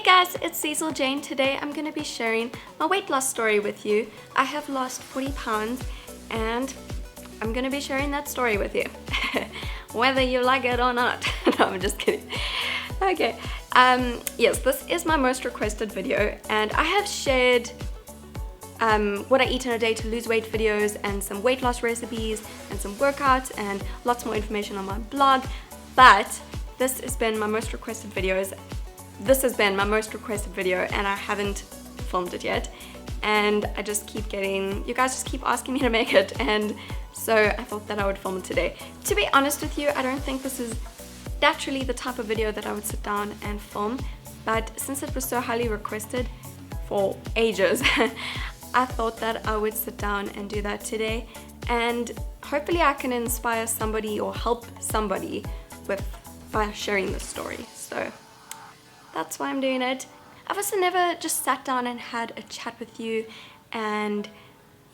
guys, it's Liezl Jayne. Today I'm going to be sharing my weight loss story with you. I have lost 40 pounds and I'm going to be sharing that story with you. Whether you like it or not. No, I'm just kidding. Okay, yes, this is my most requested video and I have shared what I eat in a day to lose weight videos and some weight loss recipes and some workouts and lots more information on my blog, but this has been my most requested videos. This has been my most requested video and I haven't filmed it yet, and I just keep getting, you guys just keep asking me to make it, and so I thought that I would film it today. To be honest with you, I don't think this is naturally the type of video that I would sit down and film, but since it was so highly requested for ages, I thought that I would sit down and do that today, and hopefully I can inspire somebody or help somebody by sharing this story. So that's why I'm doing it. I've also never just sat down and had a chat with you, and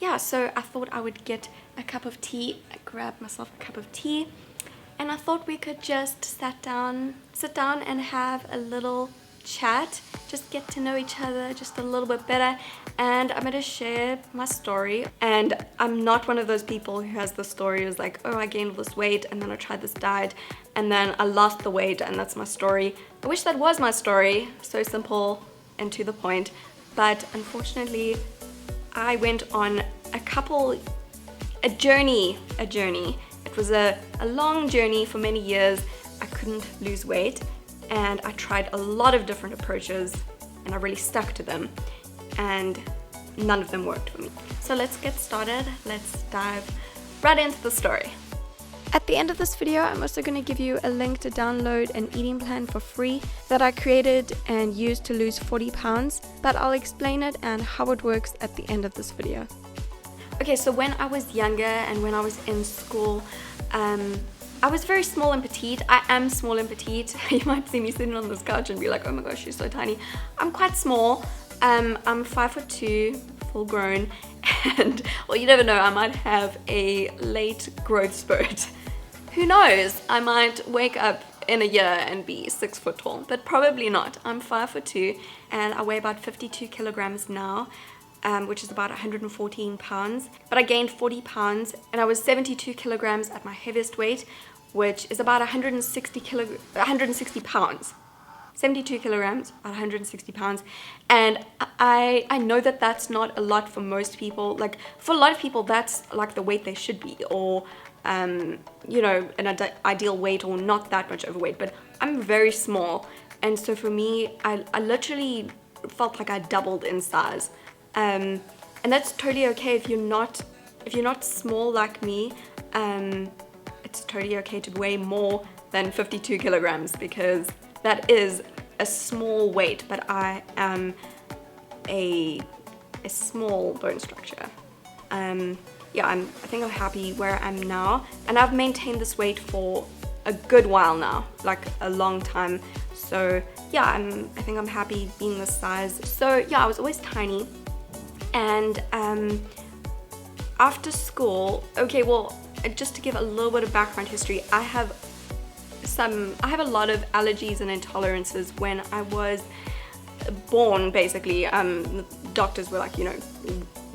yeah, so I thought I would get a cup of tea. I grabbed myself a cup of tea and I thought we could just sit down and have a little chat, just get to know each other just a little bit better. And I'm gonna share my story, and I'm not one of those people who has the story is like, oh, I gained all this weight and then I tried this diet and then I lost the weight and that's my story. I wish that was my story, so simple and to the point, but unfortunately I went on a journey. It was a long journey for many years. I couldn't lose weight and I tried a lot of different approaches and I really stuck to them, and none of them worked for me. So let's get started. Let's dive right into the story. At the end of this video, I'm also going to give you a link to download an eating plan for free that I created and used to lose 40 pounds, but I'll explain it and how it works at the end of this video. Okay, so when I was younger and when I was in school, I was very small and petite. I am small and petite. You might see me sitting on this couch and be like, oh my gosh, she's so tiny. I'm quite small. I'm 5'2", full grown, and well, you never know, I might have a late growth spurt. Who knows? I might wake up in a year and be 6 foot tall, but probably not. I'm 5'2" and I weigh about 52 kilograms now, which is about 114 pounds. But I gained 40 pounds and I was 72 kilograms at my heaviest weight, which is about 160 pounds. 72 kilograms, about 160 pounds, and I know that that's not a lot for most people. Like, for a lot of people that's like the weight they should be, or you know, an ideal weight, or not that much overweight, but I'm very small, and so for me, I literally felt like I doubled in size, and that's totally okay if you're not small like me. It's totally okay to weigh more than 52 kilograms because that is a small weight, but I am a small bone structure. Yeah, I think I'm happy where I am now, and I've maintained this weight for a good while now, like a long time. So yeah, I think I'm happy being this size. So yeah, I was always tiny, and after school, okay, well, just to give a little bit of background history, I have a lot of allergies and intolerances. When I was born, basically, the doctors were like, you know,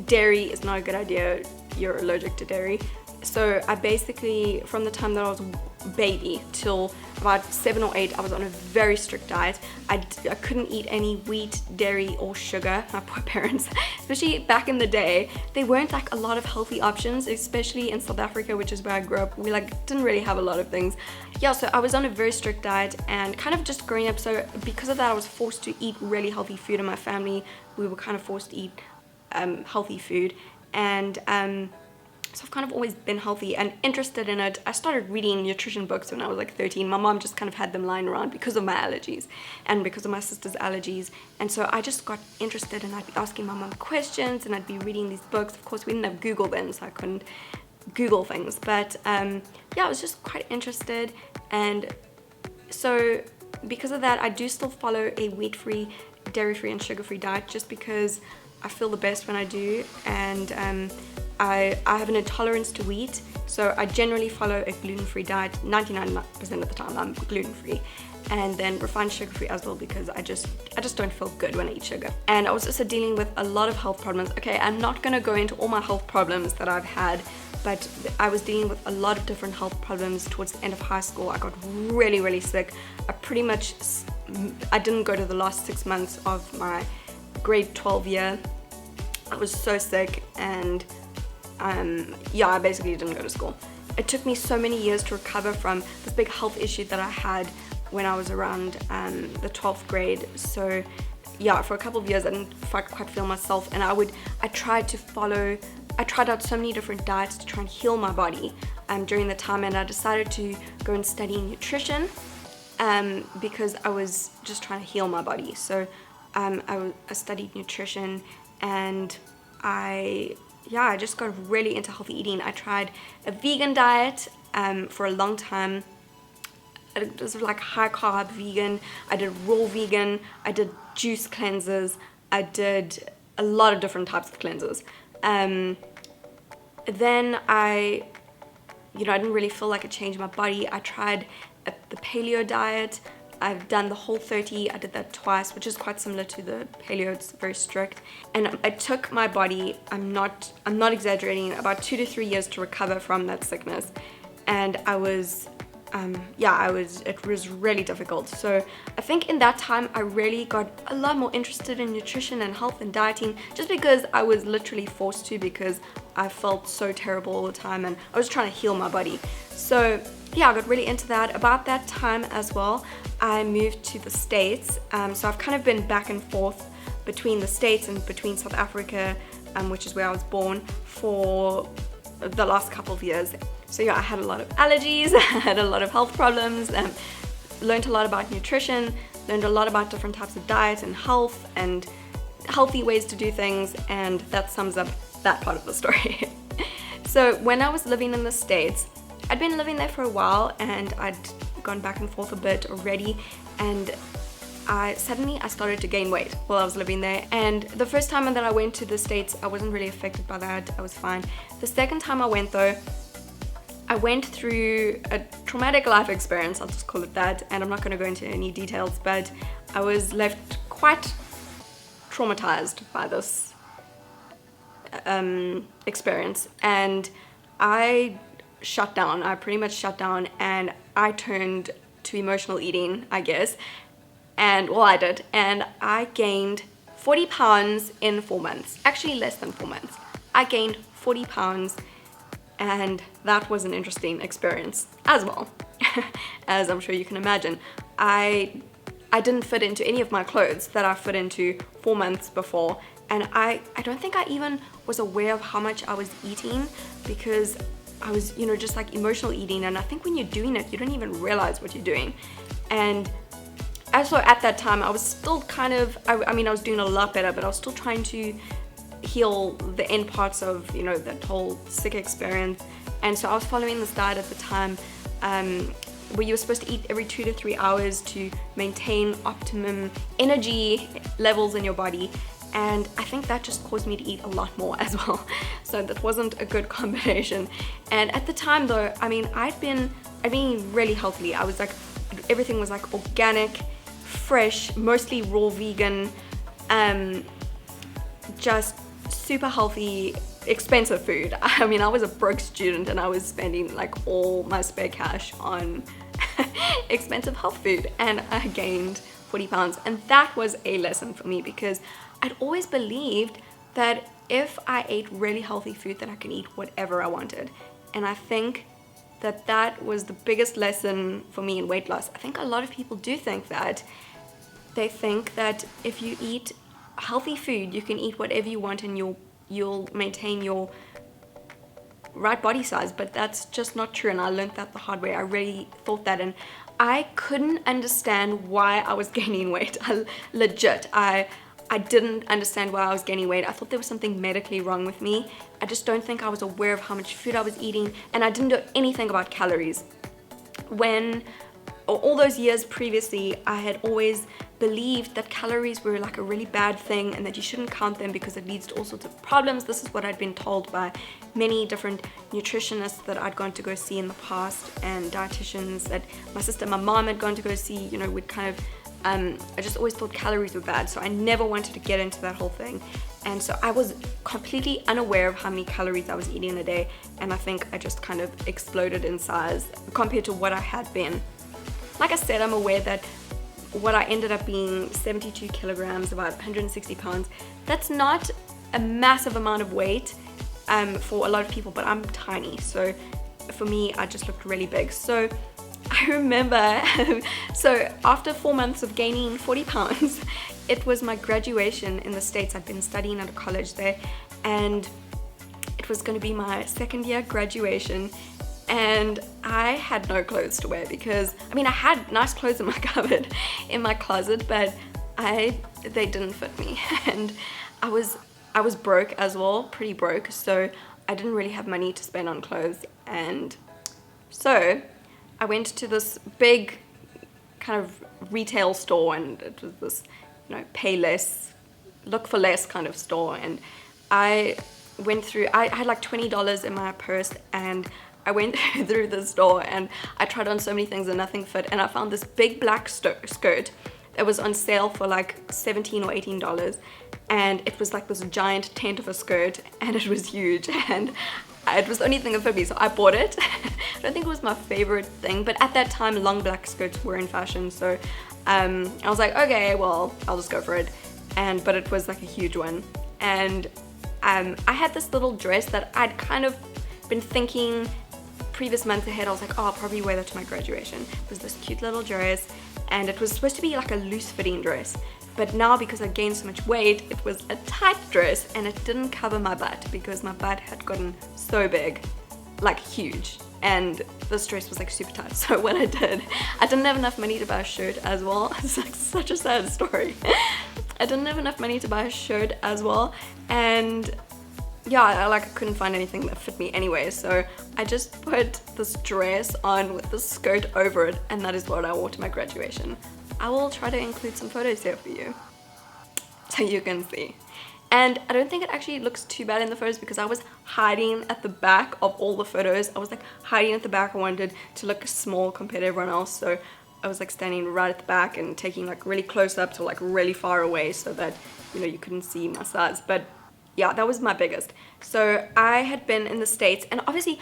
dairy is not a good idea, you're allergic to dairy. So I basically, from the time that I was a baby till about 7 or 8, I was on a very strict diet. I couldn't eat any wheat, dairy or sugar. My poor parents, especially back in the day, they weren't like a lot of healthy options, especially in South Africa, which is where I grew up. We like didn't really have a lot of things. Yeah, so I was on a very strict diet and kind of just growing up. So because of that, I was forced to eat really healthy food in my family. We were kind of forced to eat healthy food, and so I've kind of always been healthy and interested in it. I started reading nutrition books when I was like 13. My mom just kind of had them lying around because of my allergies and because of my sister's allergies. And so I just got interested, and I'd be asking my mom questions and I'd be reading these books. Of course, we didn't have Google then, so I couldn't Google things. But yeah, I was just quite interested. And so because of that, I do still follow a wheat-free, dairy-free and sugar-free diet just because I feel the best when I do. And I have an intolerance to wheat, so I generally follow a gluten-free diet. 99% of the time I'm gluten-free, and then refined sugar-free as well, because I just don't feel good when I eat sugar. And I was also dealing with a lot of health problems. Okay, I'm not gonna go into all my health problems that I've had, but I was dealing with a lot of different health problems towards the end of high school. I got really sick. I didn't go to the last 6 months of my grade 12 year. I was so sick, and yeah, I basically didn't go to school. It took me so many years to recover from this big health issue that I had when I was around the 12th grade. So yeah, for a couple of years I didn't quite feel myself, and I tried out so many different diets to try and heal my body during the time, and I decided to go and study nutrition because I was just trying to heal my body. So I studied nutrition, and I just got really into healthy eating. I tried a vegan diet for a long time. It was like high carb vegan. I did raw vegan. I did juice cleanses. I did a lot of different types of cleanses. Then I didn't really feel like it changed my body. I tried the paleo diet. I've done the Whole30. I did that twice, which is quite similar to the paleo. It's very strict, and it took my body, I'm not exaggerating, about 2 to 3 years to recover from that sickness. And it was really difficult. So I think in that time I really got a lot more interested in nutrition and health and dieting, just because I was literally forced to, because I felt so terrible all the time and I was trying to heal my body. So yeah, I got really into that. About that time as well, I moved to the States. So I've kind of been back and forth between the States and between South Africa, which is where I was born, for the last couple of years. So yeah, I had a lot of allergies, I had a lot of health problems, learned a lot about nutrition, learned a lot about different types of diet and health and healthy ways to do things, and that sums up that part of the story. So when I was living in the States, I'd been living there for a while, and I'd gone back and forth a bit already, and suddenly I started to gain weight while I was living there. And the first time that I went to the States, I wasn't really affected by that. I was fine. The second time I went though, I went through a traumatic life experience, I'll just call it that, and I'm not going to go into any details, but I was left quite traumatized by this experience, and I shut down. I pretty much shut down, and I turned to emotional eating, I guess, and well, I did, and I gained 40 pounds in 4 months, actually less than 4 months. I gained 40 pounds, and that was an interesting experience as well. As I'm sure you can imagine, I didn't fit into any of my clothes that I fit into 4 months before, and I don't think I even was aware of how much I was eating, because I was, just like emotional eating, and I think when you're doing it, you don't even realize what you're doing. And also at that time, I was still kind of, I mean, I was doing a lot better, but I was still trying to heal the end parts of, that whole sick experience. And so I was following this diet at the time, where you were supposed to eat every 2 to 3 hours to maintain optimum energy levels in your body. And I think that just caused me to eat a lot more as well. So that wasn't a good combination. And at the time though, I mean, I'd been really healthy. I was like, everything was like organic, fresh, mostly raw vegan, just super healthy, expensive food. I mean, I was a broke student, and I was spending like all my spare cash on expensive health food, and I gained 40 pounds. And that was a lesson for me, because I'd always believed that if I ate really healthy food, that I could eat whatever I wanted. And I think that that was the biggest lesson for me in weight loss. I think a lot of people do think that. They think that if you eat healthy food, you can eat whatever you want, and you'll maintain your right body size, but that's just not true. And I learned that the hard way. I really thought that, and I couldn't understand why I was gaining weight. I didn't understand why I was gaining weight. I thought there was something medically wrong with me. I just don't think I was aware of how much food I was eating, and I didn't know anything about calories. When all those years previously, I had always believed that calories were like a really bad thing and that you shouldn't count them because it leads to all sorts of problems. This is what I'd been told by many different nutritionists that I'd gone to go see in the past, and dietitians that my sister and my mom had gone to go see. You know, we'd kind of I just always thought calories were bad, so I never wanted to get into that whole thing. And so I was completely unaware of how many calories I was eating in a day, and I think I just kind of exploded in size compared to what I had been. Like I said, I'm aware that what I ended up being 72 kilograms, about 160 pounds. That's not a massive amount of weight for a lot of people, but I'm tiny, so for me I just looked really big. So I remember, so after 4 months of gaining 40 pounds, it was my graduation in the States. I'd been studying at a college there, and it was going to be my second year graduation, and I had no clothes to wear because, I mean, I had nice clothes in my cupboard, in my closet, but they didn't fit me, and I was broke as well, pretty broke, so I didn't really have money to spend on clothes. And so I went to this big kind of retail store, and it was this, you know, pay less, look for less kind of store. And I went through, I had like $20 in my purse, and I went through the store and I tried on so many things and nothing fit. And I found this big black skirt that was on sale for like $17 or $18. And it was like this giant tent of a skirt, and it was huge, and it was the only thing that fit me, so I bought it. I don't think it was my favorite thing, but at that time long black skirts were in fashion, so I was like, okay, well, I'll just go for it. But it was like a huge one. And I had this little dress that I'd kind of been thinking previous months ahead. I was like, oh, I'll probably wear that to my graduation. It was this cute little dress, and it was supposed to be like a loose fitting dress. But now, because I gained so much weight, it was a tight dress, and it didn't cover my butt because my butt had gotten so big, like huge. And this dress was like super tight. So what I didn't have enough money to buy a shirt as well. It's like such a sad story. I didn't have enough money to buy a shirt as well. And yeah, I couldn't find anything that fit me anyway. So I just put this dress on with this skirt over it, and that is what I wore to my graduation. I will try to include some photos here for you so you can see. And I don't think it actually looks too bad in the photos because I was hiding at the back of all the photos. I was like hiding at the back. I wanted to look small compared to everyone else, so I was like standing right at the back and taking like really close up to like really far away so that, you know, you couldn't see my size. But yeah, that was my biggest. So I had been in the States, and obviously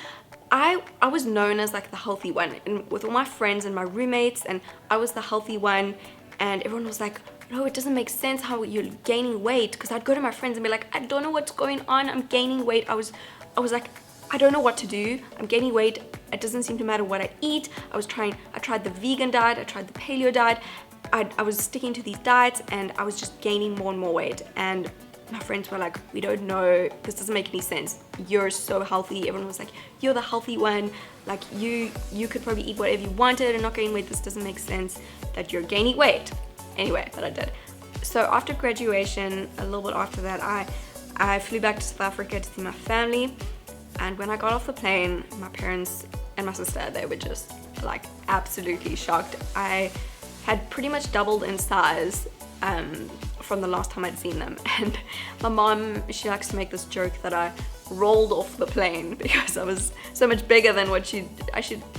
I was known as like the healthy one, and with all my friends and my roommates, and I was the healthy one, and everyone was like, no, it doesn't make sense how you're gaining weight. Because I'd go to my friends and be like, I don't know what's going on, I'm gaining weight. I was like, I don't know what to do, I'm gaining weight, it doesn't seem to matter what I eat. I tried the vegan diet, I tried the paleo diet, I was sticking to these diets, and I was just gaining more and more weight. And my friends were like, we don't know, this doesn't make any sense, you're so healthy. Everyone was like, you're the healthy one, like you could probably eat whatever you wanted and not gain weight. This doesn't make sense that you're gaining weight. Anyway, but I did. So after graduation, a little bit after that, I flew back to South Africa to see my family. And when I got off the plane, my parents and my sister, they were just like absolutely shocked. I had pretty much doubled in size from the last time I'd seen them. And my mom, she likes to make this joke that I rolled off the plane because I was so much bigger than what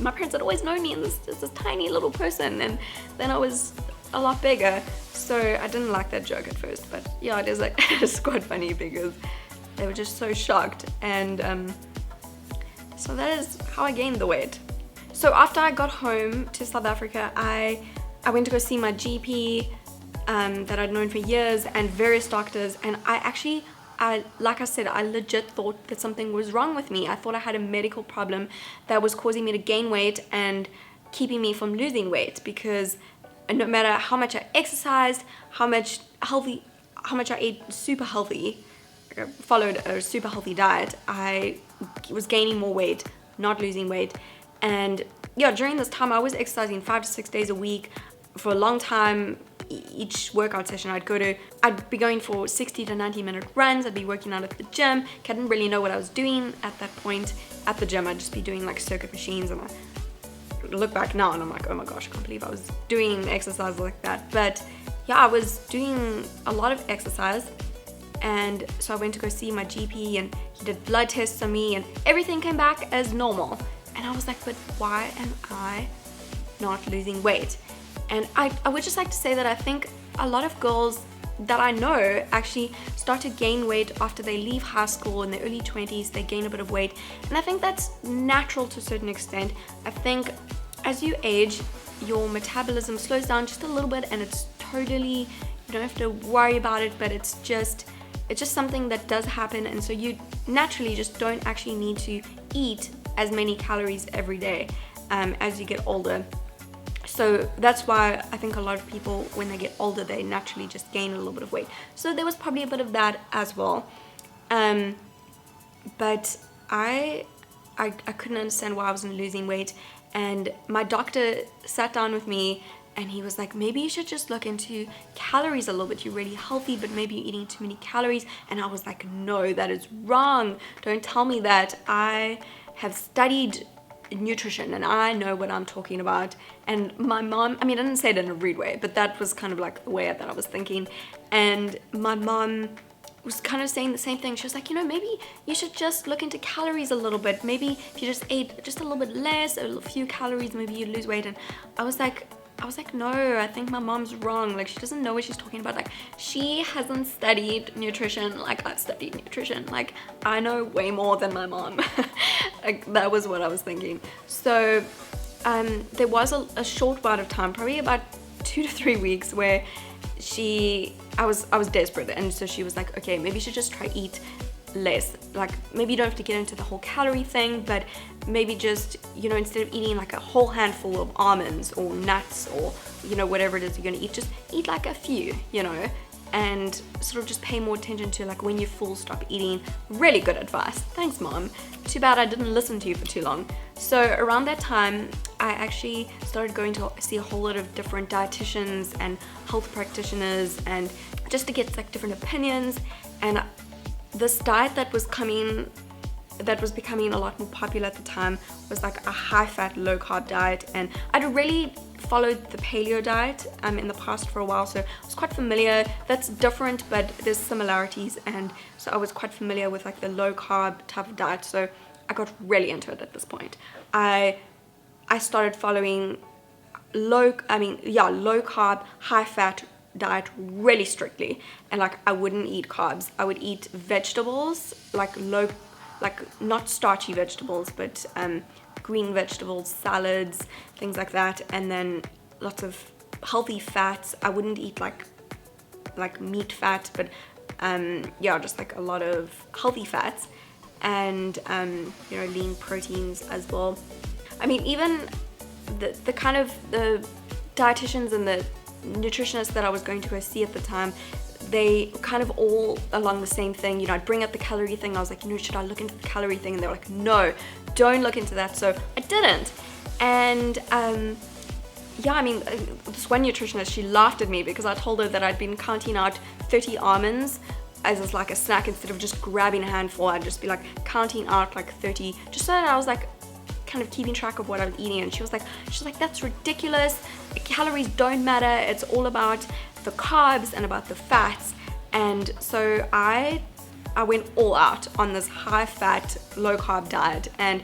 my parents had always known me as this tiny little person, and then I was a lot bigger. So I didn't like that joke at first, but yeah, it is like it's quite funny because they were just so shocked. And so that is how I gained the weight. So after I got home to South Africa, I went to go see my GP that I'd known for years, and various doctors, and like I said, I legit thought that something was wrong with me. I thought I had a medical problem that was causing me to gain weight and keeping me from losing weight, because no matter how much I exercised, how much I ate super healthy, like I followed a super healthy diet, I was gaining more weight, not losing weight. And yeah, during this time I was exercising 5 to 6 days a week for a long time. Each workout session I'd be going for 60 to 90 minute runs. I'd be working out at the gym. I didn't really know what I was doing at that point at the gym. I'd just be doing like circuit machines and look back now and I'm like, oh my gosh, I can't believe I was doing exercise like that. But yeah, I was doing a lot of exercise, and so I went to go see my GP, and he did blood tests on me, and everything came back as normal. And I was like, but why am I not losing weight? And I would just like to say that I think a lot of girls that I know actually start to gain weight after they leave high school in their early 20s. They gain a bit of weight, and I think that's natural to a certain extent. I think as you age, your metabolism slows down just a little bit, and it's totally, you don't have to worry about it, but it's just something that does happen. And so you naturally just don't actually need to eat as many calories every day as you get older. So that's why I think a lot of people, when they get older, they naturally just gain a little bit of weight. So there was probably a bit of that as well. But I couldn't understand why I wasn't losing weight. And my doctor sat down with me, and he was like, maybe you should just look into calories a little bit. You're really healthy, but maybe you're eating too many calories. And I was like, no, that is wrong. Don't tell me that. I have studied nutrition and I know what I'm talking about. And my mom, I mean, I didn't say it in a rude way, but that was kind of like the way that I was thinking. And my mom was kind of saying the same thing. She was like, maybe you should just look into calories a little bit. Maybe if you just ate just a little bit less, a few calories, maybe you'd lose weight. And I was like, no, I think my mom's wrong. Like, she doesn't know what she's talking about. Like, she hasn't studied nutrition like I've studied nutrition. Like, I know way more than my mom. Like, that was what I was thinking. So there was a short amount of time, probably about 2 to 3 weeks, where I was desperate. And so she was like, okay, maybe you should just try eat less. Like, maybe you don't have to get into the whole calorie thing, but maybe just, instead of eating like a whole handful of almonds or nuts or whatever it is you're gonna eat, just eat like a few, and sort of just pay more attention to, like, when you're full, stop eating. Really good advice. Thanks, Mom. Too bad I didn't listen to you for too long. So around that time, I actually started going to see a whole lot of different dietitians and health practitioners, and just to get like different opinions. And this diet that was becoming a lot more popular at the time was like a high-fat, low-carb diet. And I'd really followed the paleo diet in the past for a while, so I was quite familiar. That's different, but there's similarities, and so I was quite familiar with like the low-carb type of diet. So I got really into it at this point. I started following low-carb, high-fat diet really strictly, and like I wouldn't eat carbs. I would eat vegetables, like not starchy vegetables, but green vegetables, salads, things like that, and then lots of healthy fats. I wouldn't eat like meat fat, but just like a lot of healthy fats, and lean proteins as well. I mean, even the kind of the dietitians and the nutritionists that I was going to go see at the time, they kind of all along the same thing. I'd bring up the calorie thing. I was like, should I look into the calorie thing? And they were like, no, don't look into that. So I didn't. And this one nutritionist, she laughed at me because I told her that I'd been counting out 30 almonds as like a snack. Instead of just grabbing a handful, I'd just be like counting out like 30, just so that I was like kind of keeping track of what I was eating. And she's like, that's ridiculous. Calories don't matter. It's all about the carbs and about the fats. And so I went all out on this high fat, low carb diet, and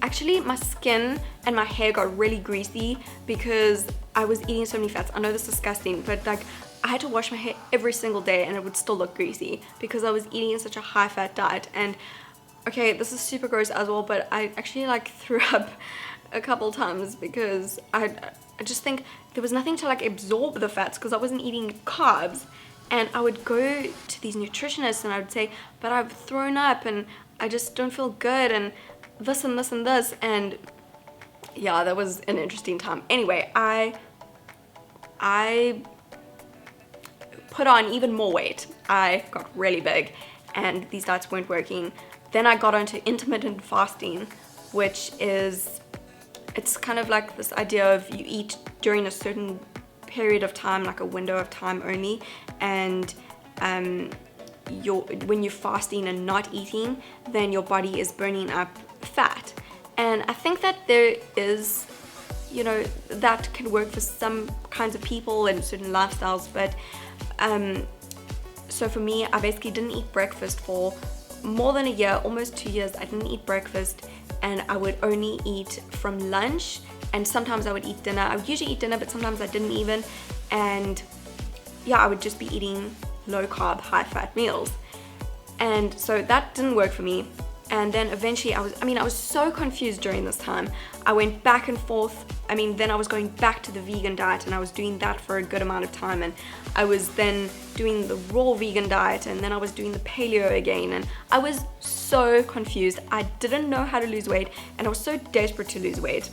actually my skin and my hair got really greasy because I was eating so many fats. I know this is disgusting, but like I had to wash my hair every single day and it would still look greasy because I was eating such a high fat diet. And okay, this is super gross as well, but I actually like threw up a couple times because I just think there was nothing to like absorb the fats because I wasn't eating carbs. And I would go to these nutritionists and I would say, but I've thrown up and I just don't feel good and this and this and this. And yeah, that was an interesting time. Anyway, I put on even more weight. I got really big and these diets weren't working. Then I got onto intermittent fasting, which is, it's kind of like this idea of you eat during a certain period of time, like a window of time only, and when you're fasting and not eating, then your body is burning up fat. And I think that there is you know, that can work for some kinds of people and certain lifestyles, but so for me, I basically didn't eat breakfast for more than a year, almost 2 years. I didn't eat breakfast, and I would only eat from lunch, and sometimes I would eat dinner. I would usually eat dinner, but sometimes I didn't even, and yeah, I would just be eating low carb, high fat meals. And so that didn't work for me. And then eventually I was so confused during this time. I went back and forth. Then I was going back to the vegan diet, and I was doing that for a good amount of time, and I was then doing the raw vegan diet, and then I was doing the paleo again, and I was so confused. I didn't know how to lose weight, and I was so desperate to lose weight.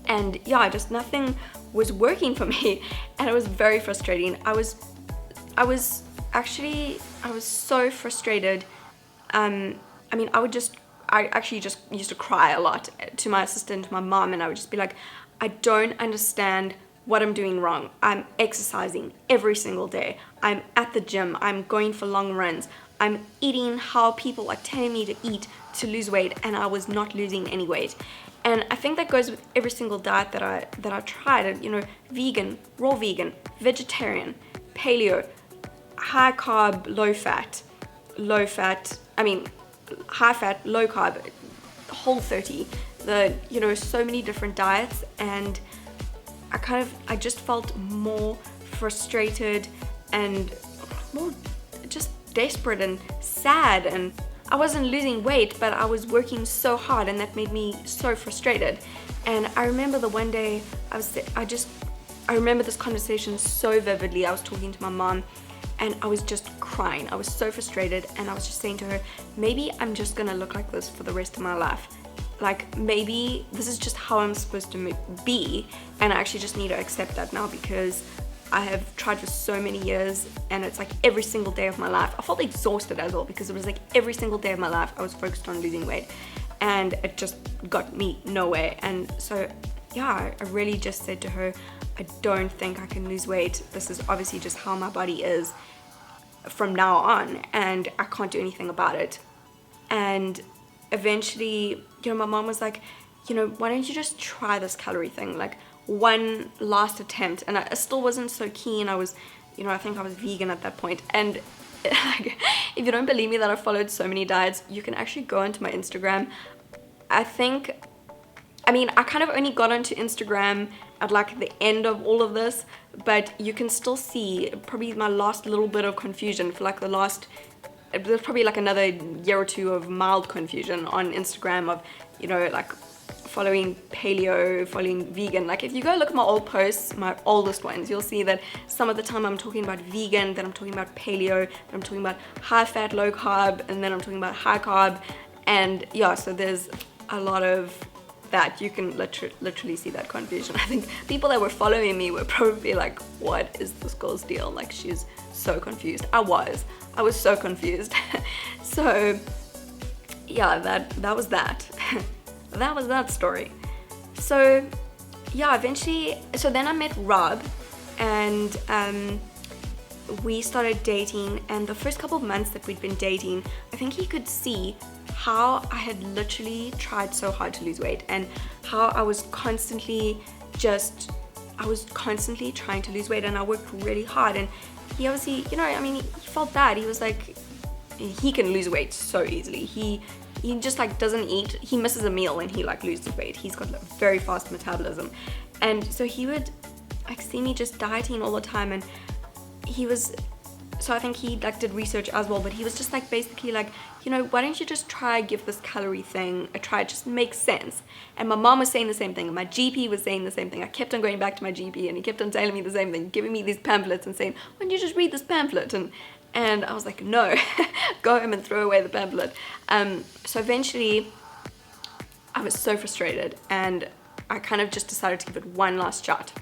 And yeah, just nothing was working for me, and it was very frustrating. I was so frustrated. I actually just used to cry a lot to my assistant, to my mom, and I would just be like, I don't understand what I'm doing wrong. I'm exercising every single day. I'm at the gym. I'm going for long runs. I'm eating how people are telling me to eat to lose weight, and I was not losing any weight. And I think that goes with every single diet that I tried. You know, vegan, raw vegan, vegetarian, paleo, high carb, high fat, low carb, whole 30, so many different diets, and I just felt more frustrated and more just desperate and sad, and I wasn't losing weight, but I was working so hard, and that made me so frustrated. And I remember the one day I remember this conversation so vividly. I was talking to my mom, and I was just crying. I was so frustrated, and I was just saying to her, maybe I'm just gonna look like this for the rest of my life. Like, maybe this is just how I'm supposed to be, and I actually just need to accept that now, because I have tried for so many years, and it's like every single day of my life. I felt exhausted as well, because it was like every single day of my life I was focused on losing weight, and it just got me nowhere. And so yeah, I really just said to her, I don't think I can lose weight. This is obviously just how my body is from now on, and I can't do anything about it. And eventually, my mom was like, why don't you just try this calorie thing, like one last attempt. And I still wasn't so keen. I was, I think I was vegan at that point. And if you don't believe me that I followed so many diets, you can actually go onto my Instagram. I kind of only got onto Instagram at like the end of all of this, but you can still see probably my last little bit of confusion for like there's probably like another year or two of mild confusion on Instagram of, like following paleo, following vegan. Like if you go look at my old posts, my oldest ones, you'll see that some of the time I'm talking about vegan, then I'm talking about paleo, then I'm talking about high fat, low carb, and then I'm talking about high carb. And yeah, so there's a lot of that. You can literally see that confusion. I think people that were following me were probably like, what is this girl's deal? Like, she's so confused. I was so confused. So yeah, that was that. That was that story. So yeah, eventually, so then I met Rob, and we started dating, and the first couple of months that we'd been dating, I think he could see how I had literally tried so hard to lose weight, and how I was constantly trying to lose weight, and I worked really hard. And he obviously, he felt bad. He was like, he can lose weight so easily. He just like doesn't eat. He misses a meal and he like loses weight. He's got like very fast metabolism. And so he would like see me just dieting all the time, and so I think he like did research as well, but he was just like basically like, why don't you just give this calorie thing a try? It just makes sense. And my mom was saying the same thing, and my GP was saying the same thing. I kept on going back to my GP, and he kept on telling me the same thing, giving me these pamphlets and saying, why don't you just read this pamphlet? And I was like, no, go home and throw away the pamphlet. So eventually I was so frustrated, and I kind of just decided to give it one last shot.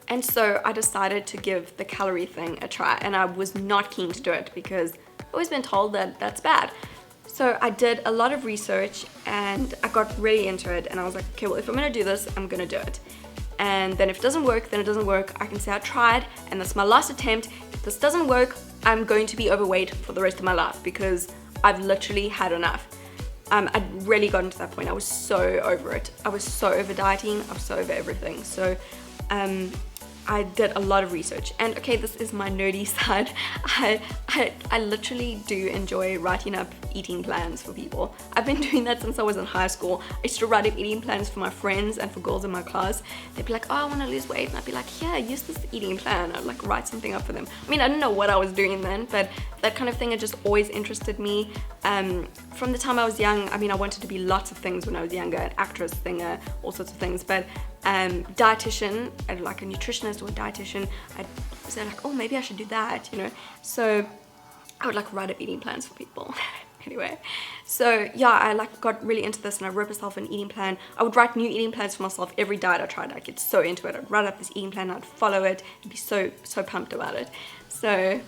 And so I decided to give the calorie thing a try, and I was not keen to do it because I've always been told that that's bad. So I did a lot of research, and I got really into it, and I was like, okay, well, if I'm gonna do this, I'm gonna do it. And then if it doesn't work, then it doesn't work. I can say I tried, and that's my last attempt. If this doesn't work, I'm going to be overweight for the rest of my life because I've literally had enough. I'd really gotten to that point. I was so over it. I was so over dieting. I was so over everything. So I did a lot of research, and okay, this is my nerdy side. I literally do enjoy writing up eating plans for people. I've been doing that since I was in high school. I used to write up eating plans for my friends and for girls in my class. They'd be like, oh, I want to lose weight, and I'd be like, yeah, use this eating plan. I'd like write something up for them. I mean, I didn't know what I was doing then, but that kind of thing had just always interested me. From the time I was young, I mean, I wanted to be lots of things when I was younger, an actress, singer, all sorts of things, but dietitian, like a nutritionist or a dietitian, I was like, oh, maybe I should do that, you know. So I would like write up eating plans for people. Anyway, so yeah, I like got really into this, and I wrote myself an eating plan. I would write new eating plans for myself every diet I tried. I'd get so into it. I'd write up this eating plan, I'd follow it, and be so pumped about it. So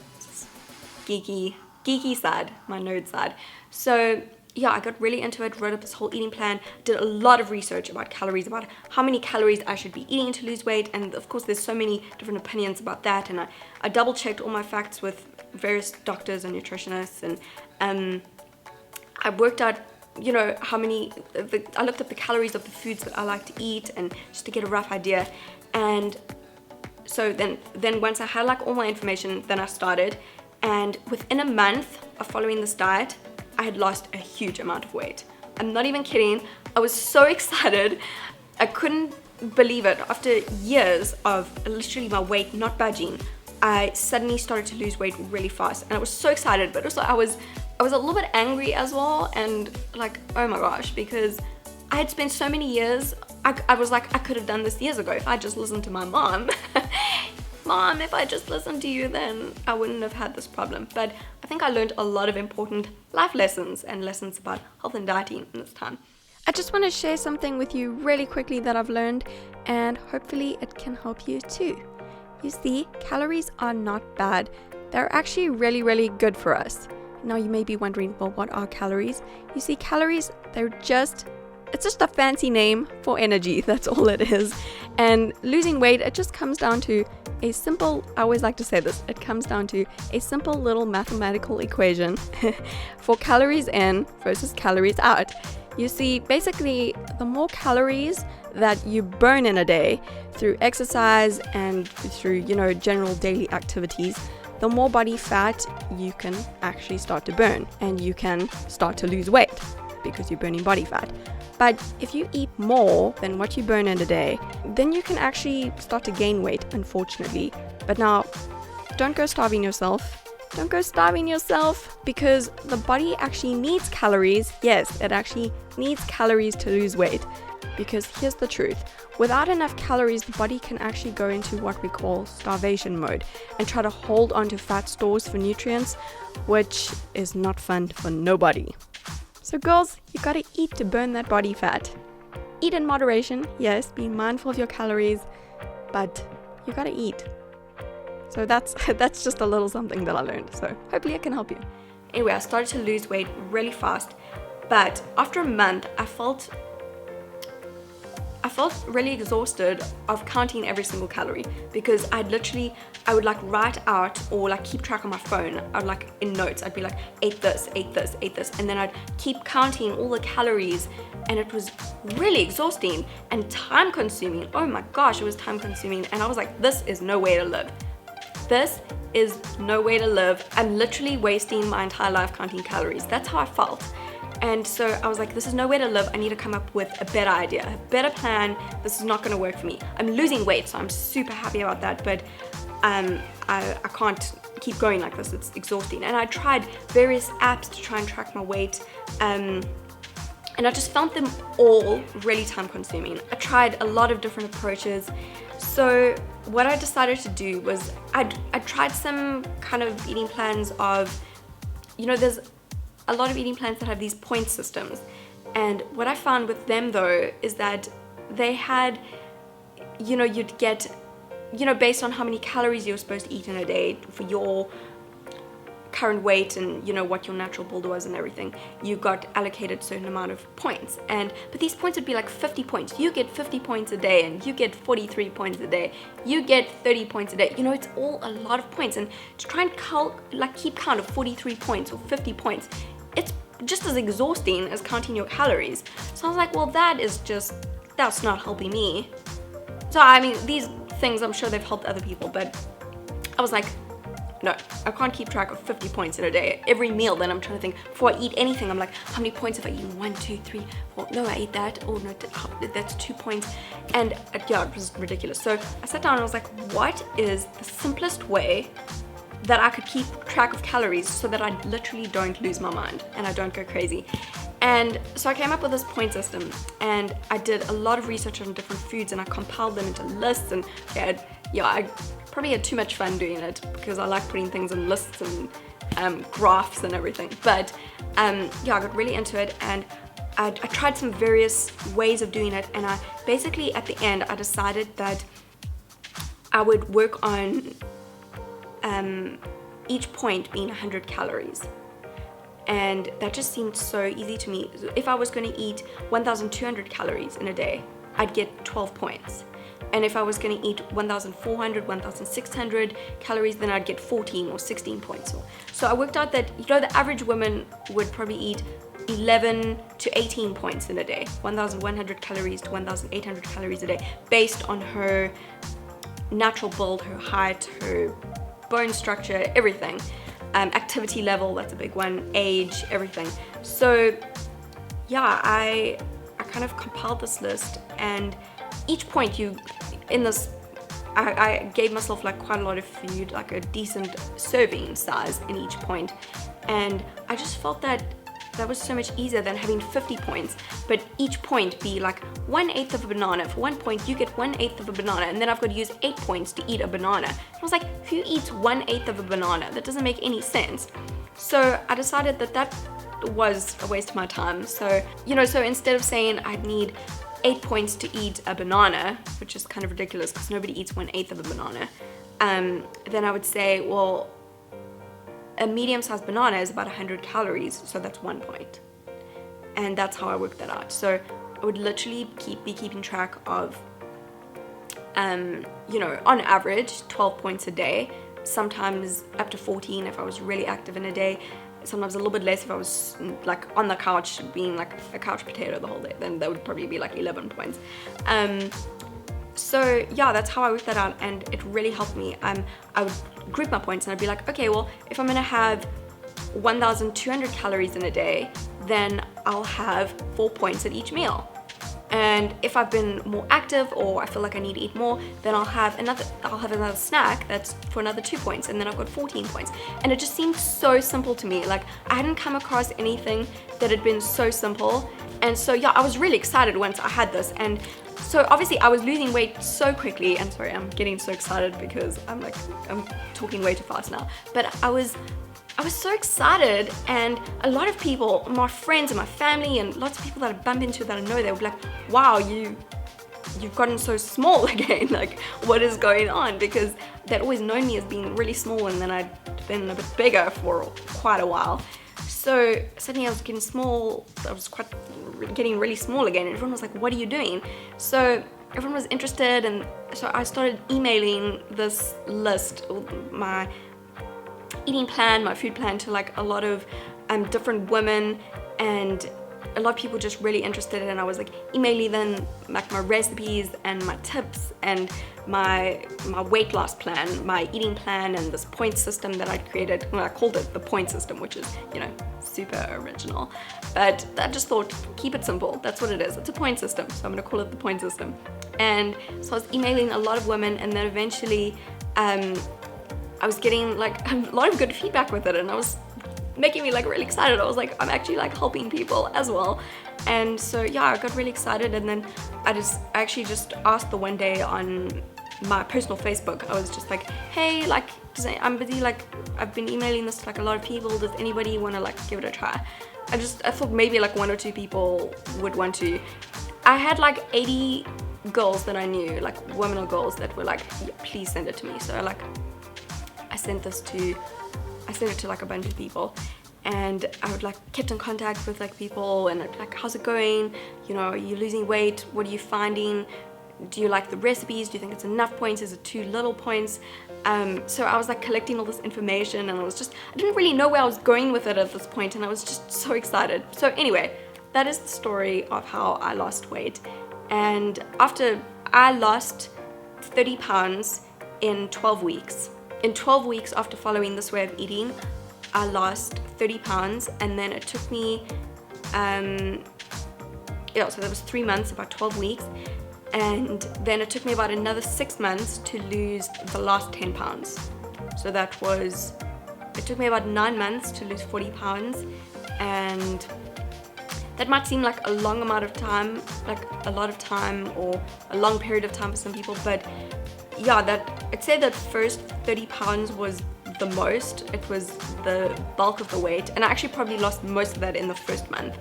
geeky side, my nerd side. So yeah, I got really into it, wrote up this whole eating plan, did a lot of research about calories, about how many calories I should be eating to lose weight, and of course there's so many different opinions about that, and I double checked all my facts with various doctors and nutritionists, and I worked out, you know, how many, I looked up the calories of the foods that I like to eat, and just to get a rough idea. And so then once I had like all my information, then I started, and within a month of following this diet, I had lost a huge amount of weight. I'm not even kidding. I was so excited. I couldn't believe it. After years of literally my weight not budging, I suddenly started to lose weight really fast, and I was so excited, but also I was a little bit angry as well, and like, oh my gosh, because I had spent so many years, I was like, I could have done this years ago if I just listened to my mom. Mom, if I just listened to you, then I wouldn't have had this problem. But I think I learned a lot of important life lessons and lessons about health and dieting in this time. I just want to share something with you really quickly that I've learned, and hopefully it can help you too. You see, calories are not bad. They're actually really, really good for us. Now you may be wondering, well, what are calories? You see, calories, it's just a fancy name for energy. That's all it is. And losing weight, it just comes down to a simple, I always like to say this, it comes down to a simple little mathematical equation for calories in versus calories out. You see, basically, the more calories that you burn in a day through exercise and through, you know, general daily activities, the more body fat you can actually start to burn, and you can start to lose weight because you're burning body fat. But if you eat more than what you burn in a day, then you can actually start to gain weight, unfortunately. But now, don't go starving yourself. Don't go starving yourself, because the body actually needs calories. Yes, it actually needs calories to lose weight. Because here's the truth. Without enough calories, the body can actually go into what we call starvation mode and try to hold onto fat stores for nutrients, which is not fun for nobody. So girls, you gotta eat to burn that body fat. Eat in moderation, yes, be mindful of your calories, but you gotta eat. So that's just a little something that I learned, so hopefully it can help you. Anyway, I started to lose weight really fast, but after a month, I felt really exhausted of counting every single calorie, because I would like write out or like keep track on my phone. I'd like in notes, I'd be like, ate this, and then I'd keep counting all the calories, and it was really exhausting and time consuming. Oh my gosh, it was time consuming, and I was like, this is no way to live. This is no way to live. I'm literally wasting my entire life counting calories. That's how I felt. And so I was like, this is no way to live. I need to come up with a better idea, a better plan. This is not going to work for me. I'm losing weight, so I'm super happy about that, but I can't keep going like this. It's exhausting. And I tried various apps to try and track my weight, and I just found them all really time consuming. I tried a lot of different approaches. So what I decided to do was I tried some kind of eating plans of, you know, there's a lot of eating plans that have these point systems, and what I found with them though is that they had, you know, you'd get, you know, based on how many calories you're supposed to eat in a day for your current weight and, you know, what your natural build was and everything, you got allocated a certain amount of points. But these points would be like 50 points. You get 50 points a day, and you get 43 points a day. You get 30 points a day. You know, it's all a lot of points, and to try and keep count of 43 points or 50 points, it's just as exhausting as counting your calories. So I was like, well, that's not helping me. So I mean, these things, I'm sure they've helped other people, but I was like, no, I can't keep track of 50 points in a day. Every meal, then I'm trying to think, before I eat anything, I'm like, how many points have I eaten? 1, 2, 3, 4, no, I ate that. Oh no, that's 2 points. And yeah, it was ridiculous. So I sat down and I was like, what is the simplest way that I could keep track of calories so that I literally don't lose my mind and I don't go crazy? And so I came up with this point system, and I did a lot of research on different foods, and I compiled them into lists. And I probably had too much fun doing it because I like putting things in lists and graphs and everything. But I got really into it, and I tried some various ways of doing it. And I basically, at the end, I decided that I would work on each point being 100 calories. And that just seemed so easy to me. If I was going to eat 1,200 calories in a day, I'd get 12 points. And if I was going to eat 1,400, 1,600 calories, then I'd get 14 or 16 points. So I worked out that, the average woman would probably eat 11 to 18 points in a day, 1,100 calories to 1,800 calories a day, based on her natural build, her height, her bone structure, everything. Activity level, that's a big one, age, everything. So yeah, I kind of compiled this list, and each point I gave myself like quite a lot of food, like a decent serving size in each point, and I just felt that was so much easier than having 50 points, but each point be like 1/8 of a banana. For 1 point, you get 1/8 of a banana, and then I've got to use 8 points to eat a banana. I was like, who eats 1/8 of a banana? That doesn't make any sense. So I decided that was a waste of my time. So, so instead of saying I'd need 8 points to eat a banana, which is kind of ridiculous because nobody eats 1/8 of a banana, then I would say, well, a medium-sized banana is about 100 calories, so that's 1 point. And that's how I worked that out. So I would literally be keeping track of, on average, 12 points a day, sometimes up to 14 if I was really active in a day, sometimes a little bit less if I was like on the couch being like a couch potato the whole day, then that would probably be like 11 points. So yeah, that's how I worked that out, and it really helped me. I would group my points, and I'd be like, okay, well, if I'm gonna have 1,200 calories in a day, then I'll have 4 points at each meal. And if I've been more active, or I feel like I need to eat more, then I'll have another snack that's for another 2 points, and then I've got 14 points. And it just seemed so simple to me. Like, I hadn't come across anything that had been so simple. And so yeah, I was really excited once I had this. And so obviously I was losing weight so quickly, and sorry, I'm getting so excited because I'm talking way too fast now. But I was so excited, and a lot of people, my friends and my family, and lots of people that I bump into that I know, they were like, wow, you've gotten so small again, like what is going on? Because they'd always known me as being really small, and then I'd been a bit bigger for quite a while. So suddenly I was getting small, getting really small again, and everyone was like, what are you doing? So everyone was interested, and so I started emailing this list, my eating plan, my food plan, to like a lot of different women, and a lot of people just really interested, and I was like emailing them like my recipes and my tips and my weight loss plan, my eating plan, and this point system that I created. Well, I called it the point system, which is, super original, but I just thought, keep it simple. That's what it is. It's a point system, so I'm gonna call it the point system. And so I was emailing a lot of women, and then eventually I was getting like a lot of good feedback with it, and I was making me like really excited. I was like, I'm actually like helping people as well. And so yeah, I got really excited, and then I actually just asked the one day on my personal Facebook, I was just like, hey, like, I'm busy, like, I've been emailing this to like a lot of people, does anybody want to like give it a try? I thought maybe like 1 or 2 people would want to. I had like 80 girls that I knew, like women or girls, that were like, yeah, please send it to me. So I sent it to like a bunch of people, and I would like kept in contact with like people, and I'd be like, how's it going? Are you losing weight? What are you finding? Do you like the recipes? Do you think it's enough points? Is it too little points? So I was like collecting all this information, and I didn't really know where I was going with it at this point, and I was just so excited. So anyway, that is the story of how I lost weight. And after I lost 30 pounds in 12 weeks. In 12 weeks after following this way of eating, I lost 30 pounds, and then it took me, so that was 3 months, about 12 weeks. And then it took me about another 6 months to lose the last 10 pounds. So it took me about 9 months to lose 40 pounds. And that might seem like a long amount of time, like a lot of time or a long period of time for some people. But yeah, I'd say that first 30 pounds was the most. It was the bulk of the weight. And I actually probably lost most of that in the first month.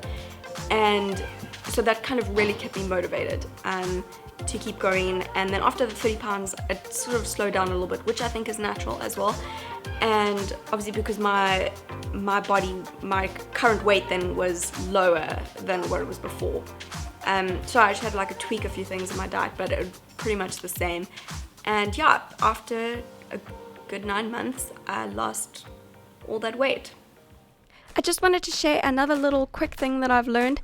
And so that kind of really kept me motivated to keep going. And then after the 30 pounds, it sort of slowed down a little bit, which I think is natural as well. And obviously because my body, my current weight then was lower than what it was before. So I just had like to tweak a few things in my diet, but it was pretty much the same. And yeah, after a good 9 months, I lost all that weight. I just wanted to share another little quick thing that I've learned.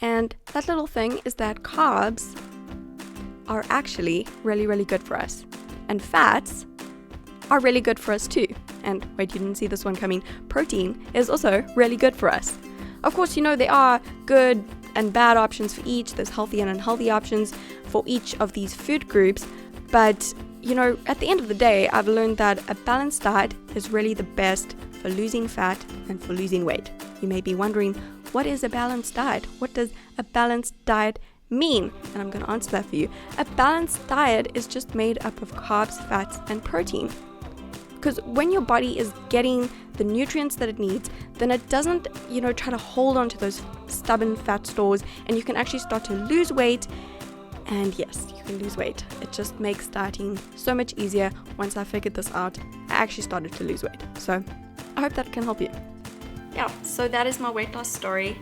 And that little thing is that carbs are actually really, really good for us. And fats are really good for us too. And wait, you didn't see this one coming. Protein is also really good for us. Of course, there are good and bad options for each. There's healthy and unhealthy options for each of these food groups. But, at the end of the day, I've learned that a balanced diet is really the best for losing fat and for losing weight. You may be wondering, what is a balanced diet? What does a balanced diet mean? And I'm going to answer that for you. A balanced diet is just made up of carbs, fats, and protein. Because when your body is getting the nutrients that it needs, then it doesn't, try to hold on to those stubborn fat stores, and you can actually start to lose weight. And yes, you can lose weight. It just makes dieting so much easier. Once I figured this out, I actually started to lose weight. So I hope that can help you. Yeah, so that is my weight loss story.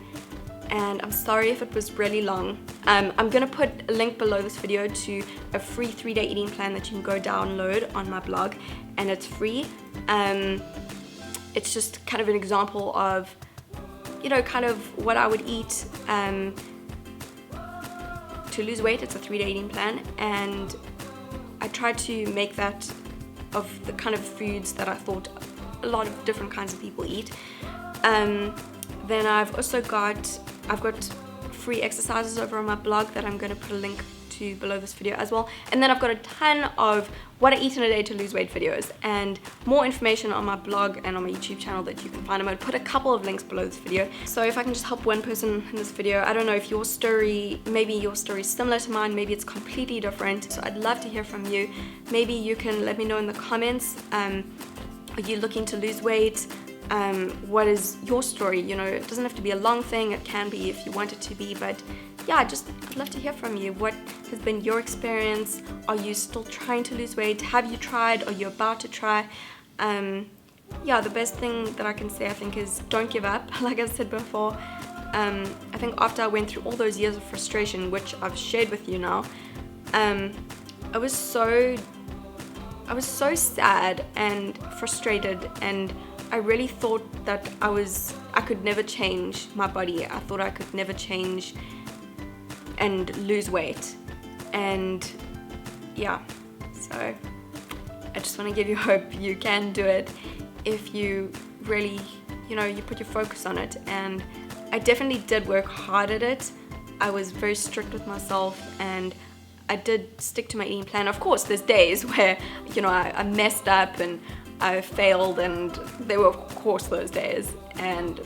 And I'm sorry if it was really long. I'm going to put a link below this video to a free 3-day eating plan that you can go download on my blog. And it's free. It's just kind of an example of, kind of what I would eat to lose weight. It's a 3-day eating plan. And I tried to make that of the kind of foods that I thought a lot of different kinds of people eat. Then I've got free exercises over on my blog that I'm going to put a link to below this video as well. And then I've got a ton of what I eat in a day to lose weight videos and more information on my blog and on my YouTube channel that you can find. I'm going to put a couple of links below this video. So if I can just help one person in this video, I don't know if maybe your story is similar to mine, maybe it's completely different. So I'd love to hear from you. Maybe you can let me know in the comments. Are you looking to lose weight? What is your story? It doesn't have to be a long thing. It can be if you want it to be, but yeah, I'd love to hear from you. What has been your experience? Are you still trying to lose weight? Have you tried? Are you about to try? The best thing that I can say, I think, is don't give up. Like I said before, I think after I went through all those years of frustration, which I've shared with you now, I was so sad and frustrated, and I really thought that I could never change my body. I thought I could never change and lose weight. And yeah, so I just want to give you hope you can do it if you really, you put your focus on it. And I definitely did work hard at it. I was very strict with myself, and I did stick to my eating plan. Of course, there's days where, I messed up and I failed, and there were, of course, those days. And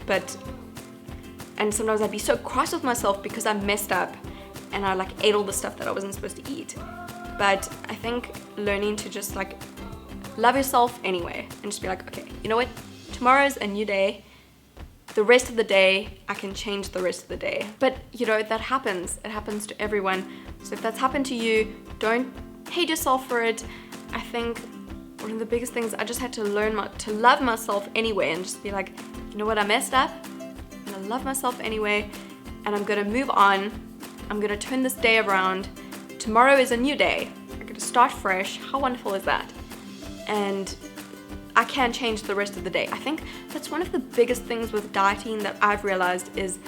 sometimes I'd be so cross with myself because I messed up and I ate all the stuff that I wasn't supposed to eat. But I think learning to just love yourself anyway, and just be like, okay, you know what? Tomorrow's a new day. The rest of the day, I can change the rest of the day. But, that happens. It happens to everyone. So if that's happened to you, don't hate yourself for it. I think one of the biggest things, I just had to learn to love myself anyway, and just be like, you know what, I messed up. I'm gonna love myself anyway, and I'm gonna move on. I'm gonna turn this day around. Tomorrow is a new day. I'm gonna start fresh. How wonderful is that? and I can change the rest of the day. I think that's one of the biggest things with dieting that I've realized is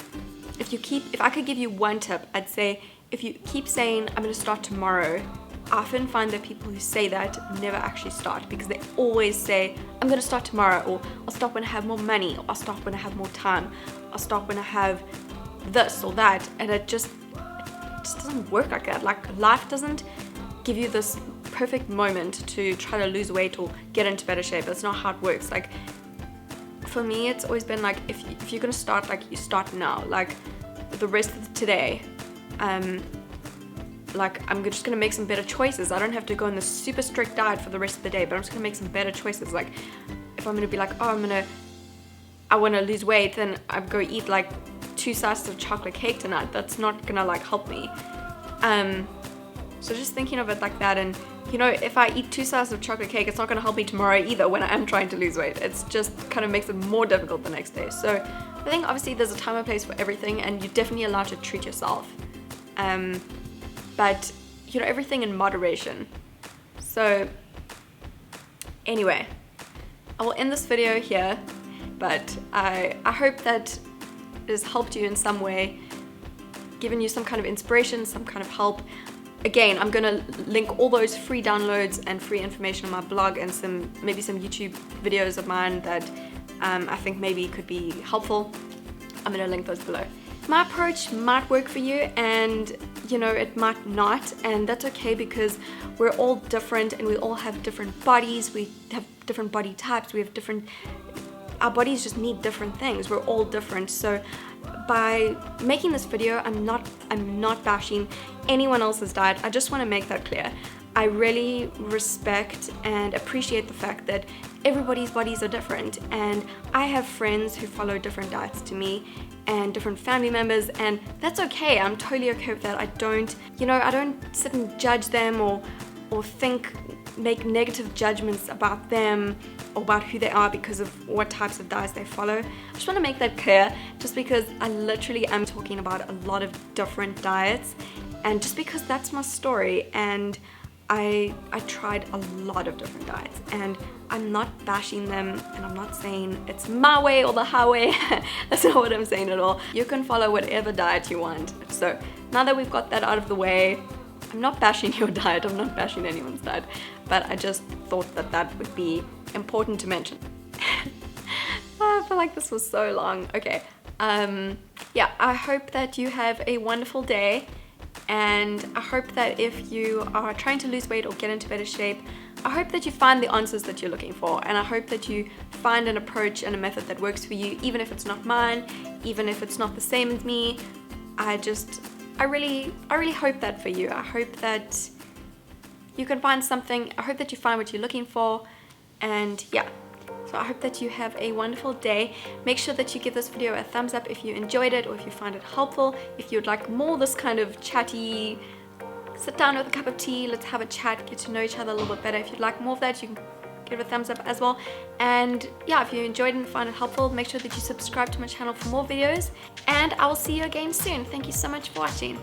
if I could give you one tip, I'd say if you keep saying, I'm gonna start tomorrow, I often find that people who say that never actually start, because they always say, I'm gonna start tomorrow, or I'll start when I have more money, or I'll start when I have more time, I'll start when I have this or that, and it just doesn't work like that. Like, life doesn't give you this perfect moment to try to lose weight or get into better shape. That's not how it works. Like, for me, it's always been like, if you're gonna start, like, you start now. Like, the rest of today, like, I'm just gonna make some better choices. I don't have to go on this super strict diet for the rest of the day, but I'm just gonna make some better choices. Like, if I'm gonna be like, oh, I wanna lose weight, then I go eat like 2 slices of chocolate cake tonight. That's not gonna like help me. So just thinking of it like that, and you know, if I eat 2 slices of chocolate cake, it's not gonna help me tomorrow either when I am trying to lose weight. It's just kind of makes it more difficult the next day. So I think obviously there's a time and place for everything, and you're definitely allowed to treat yourself. But you know, everything in moderation. So anyway, I will end this video here, but I hope that it has helped you in some way, given you some kind of inspiration, some kind of help. Again, I'm gonna link all those free downloads and free information on my blog, and maybe some YouTube videos of mine that I think maybe could be helpful. I'm gonna link those below. My approach might work for you, and you know, it might not, and that's okay, because we're all different and we all have different bodies, we have different body types, our bodies just need different things. We're all different. So by making this video, I'm not bashing anyone else's diet. I just want to make that clear. I really respect and appreciate the fact that everybody's bodies are different, and I have friends who follow different diets to me, and different family members, and that's okay. I'm totally okay with that. I don't sit and judge them or make negative judgments about them or about who they are because of what types of diets they follow. I just want to make that clear, just because I literally am talking about a lot of different diets, and just because that's my story, and I tried a lot of different diets, and I'm not bashing them, and I'm not saying it's my way or the highway. That's not what I'm saying at all. You can follow whatever diet you want. So now that we've got that out of the way, I'm not bashing your diet, I'm not bashing anyone's diet, but I just thought that would be important to mention. I feel like this was so long. Okay, yeah, I hope that you have a wonderful day, and I hope that if you are trying to lose weight or get into better shape, I hope that you find the answers that you're looking for, and I hope that you find an approach and a method that works for you, even if it's not mine, even if it's not the same as me. I really hope that for you. I hope that you can find something. I hope that you find what you're looking for, and yeah. So I hope that you have a wonderful day. Make sure that you give this video a thumbs up if you enjoyed it, or if you find it helpful. If you'd like more this kind of chatty, sit down with a cup of tea, let's have a chat, get to know each other a little bit better. If you'd like more of that, you can give it a thumbs up as well. And yeah, if you enjoyed it and find it helpful, make sure that you subscribe to my channel for more videos, and I will see you again soon. Thank you so much for watching.